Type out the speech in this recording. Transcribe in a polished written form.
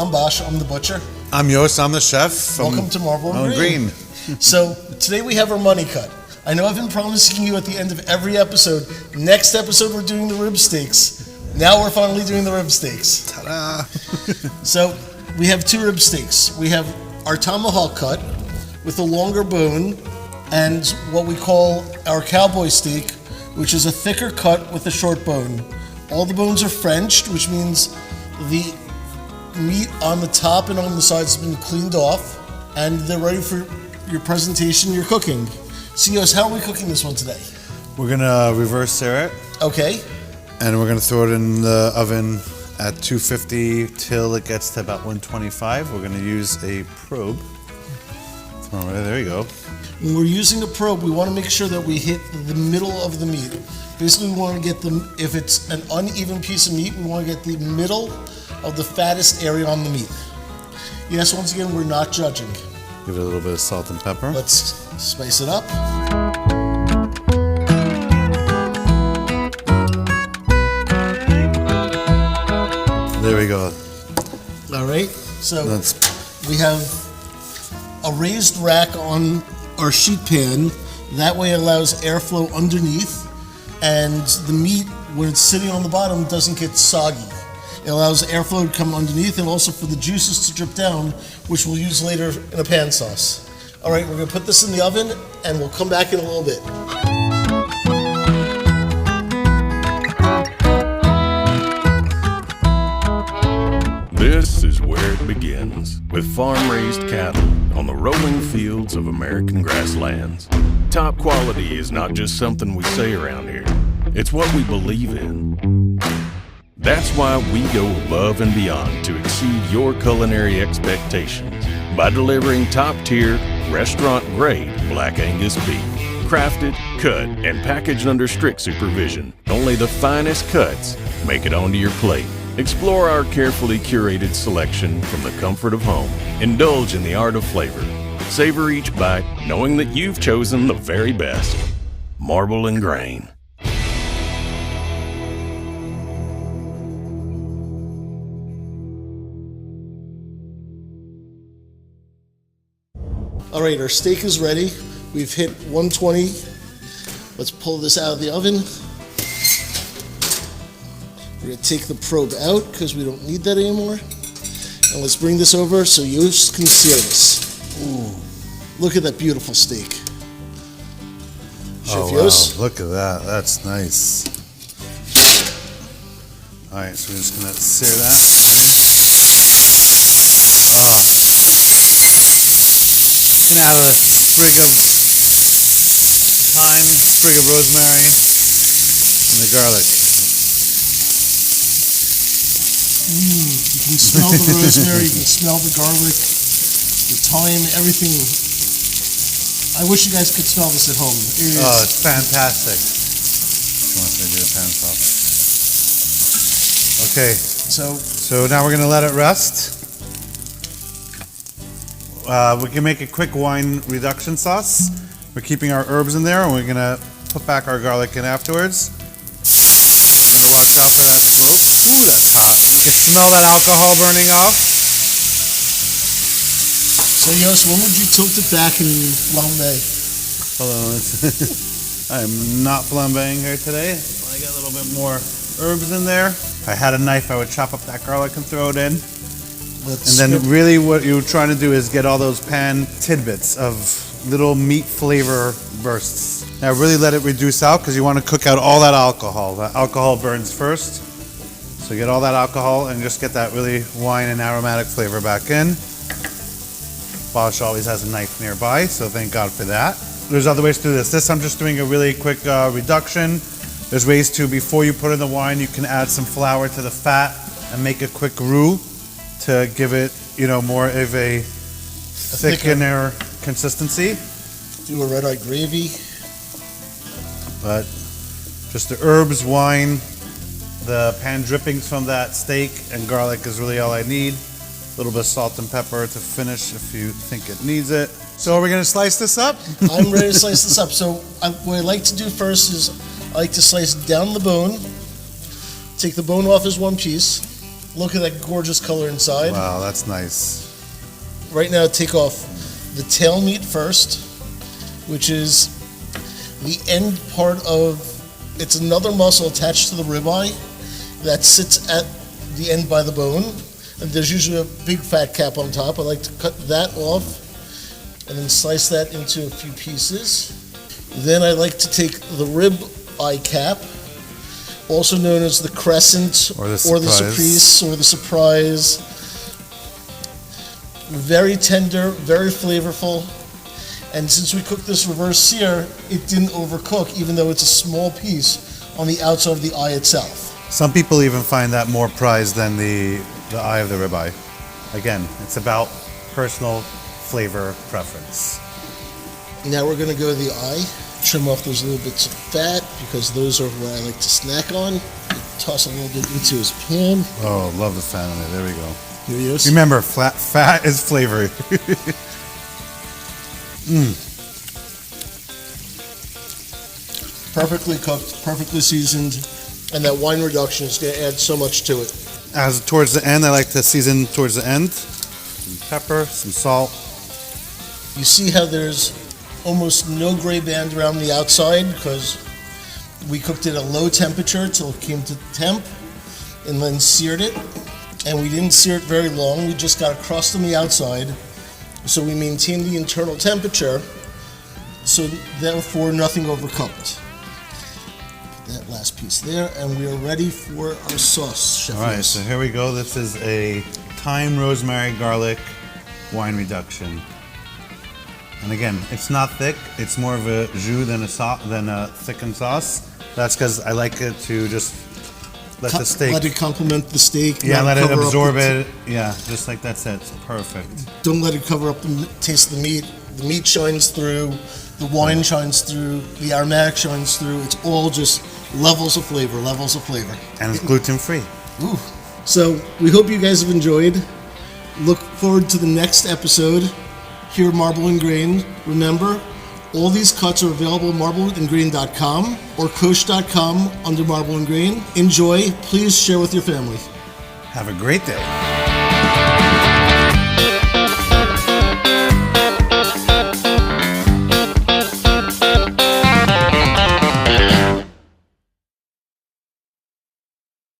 I'm Bosh, I'm the butcher. I'm Yos, I'm the chef. Welcome to Marble and Green. So today we have our money cut. I know I've been promising you at the end of every episode, next episode we're doing the rib steaks. Now we're finally doing the rib steaks. Ta-da! So we have 2 rib steaks. We have our tomahawk cut with a longer bone and what we call our cowboy steak, which is a thicker cut with a short bone. All the bones are Frenched, which means the meat on the top and on the sides has been cleaned off and they're ready for your presentation, your cooking. Yos, how are we cooking this one today? We're gonna reverse sear it. Okay. And we're gonna throw it in the oven at 250 till it gets to about 125. We're gonna use a probe. All right, there you go. When we're using a probe, we want to make sure that we hit the middle of the meat. Basically, we want to get if it's an uneven piece of meat, we want to get the middle of the fattest area on the meat. Yes, once again, we're not judging. Give it a little bit of salt and pepper. Let's spice it up. There we go. All right, so we have a raised rack on our sheet pan. That way it allows airflow underneath, and the meat, when it's sitting on the bottom, doesn't get soggy. It allows airflow to come underneath and also for the juices to drip down, which we'll use later in a pan sauce. All right, we're gonna put this in the oven and we'll come back in a little bit. This is where it begins, with farm-raised cattle on the rolling fields of American grasslands. Top quality is not just something we say around here, it's what we believe in. That's why we go above and beyond to exceed your culinary expectations by delivering top-tier, restaurant-grade Black Angus beef. Crafted, cut, and packaged under strict supervision. Only the finest cuts make it onto your plate. Explore our carefully curated selection from the comfort of home. Indulge in the art of flavor. Savor each bite, knowing that you've chosen the very best. Marble and Grain. All right, our steak is ready. We've hit 120. Let's pull this out of the oven. We're gonna take the probe out because we don't need that anymore. And let's bring this over so Yos can sear this. Ooh, look at that beautiful steak. Chef Yos. Wow, look at that, that's nice. All right, so we're just gonna sear that. Gonna add a sprig of thyme, sprig of rosemary, and the garlic. You can smell the rosemary, you can smell the garlic, the thyme, everything. I wish you guys could smell this at home. Oh, it's fantastic. She wants me to do a pan sauce. Okay, so now we're gonna let it rest. We can make a quick wine reduction sauce. We're keeping our herbs in there, and we're gonna put back our garlic in afterwards. You gotta watch out for that smoke. Ooh, that's hot. You can smell that alcohol burning off. So Yos, when would you tilt it back and flambe? Hold on, I'm not flambeing here today. I got a little bit more herbs in there. If I had a knife, I would chop up that garlic and throw it in. And then really what you're trying to do is get all those pan tidbits of little meat flavor bursts. Now really let it reduce out because you want to cook out all that alcohol. The alcohol burns first. So get all that alcohol and just get that really wine and aromatic flavor back in. Bosh always has a knife nearby, so thank God for that. There's other ways to do this. This I'm just doing a really quick reduction. There's ways to, before you put in the wine, you can add some flour to the fat and make a quick roux to give it, more of a thickener consistency. Do a red-eye gravy. But just the herbs, wine, the pan drippings from that steak and garlic is really all I need. A little bit of salt and pepper to finish if you think it needs it. So are we gonna slice this up? I'm ready to slice this up. So what I like to do first is I like to slice down the bone, take the bone off as one piece, Look at that gorgeous color inside. Wow, that's nice. Right now, take off the tail meat first, which is the end part of, it's another muscle attached to the ribeye that sits at the end by the bone. And there's usually a big fat cap on top. I like to cut that off and then slice that into a few pieces. Then I like to take the rib eye cap, also known as the crescent or the surprise or the surprise. Very tender, very flavorful. And since we cooked this reverse sear, it didn't overcook, even though it's a small piece on the outside of the eye itself. Some people even find that more prized than the eye of the ribeye. Again, it's about personal flavor preference. Now we're going to go to the eye, trim off those little bits of fat, because those are what I like to snack on. Toss a little bit into his pan. Oh, love the fat on it. There we go. Here he is. Remember, fat is flavor. Perfectly cooked, perfectly seasoned, and that wine reduction is going to add so much to it. As towards the end, I like to season towards the end. Some pepper, some salt. You see how there's almost no gray band around the outside because we cooked it at a low temperature till it came to temp and then seared it. And we didn't sear it very long. We just got a crust on the outside. So we maintained the internal temperature, so therefore nothing overcooked. That last piece there, and we are ready for our sauce, Chef. All right, Yos. so here we go. This is a thyme, rosemary, garlic wine reduction. And again, it's not thick. It's more of a jus than a thickened sauce. That's because I like it to just let the steak... Let it complement the steak. Yeah, let it absorb it. it. Yeah, just like that's it. It's perfect. Don't let it cover up the taste of the meat. The meat shines through, the wine shines through, the aromatic shines through. It's all just levels of flavor, levels of flavor. And it's gluten-free. Ooh. So we hope you guys have enjoyed. Look forward to the next episode here at Marble and Grain. Remember, all these cuts are available at marbleandgrain.com or kosh.com under Marble and Grain. Enjoy. Please share with your family. Have a great day.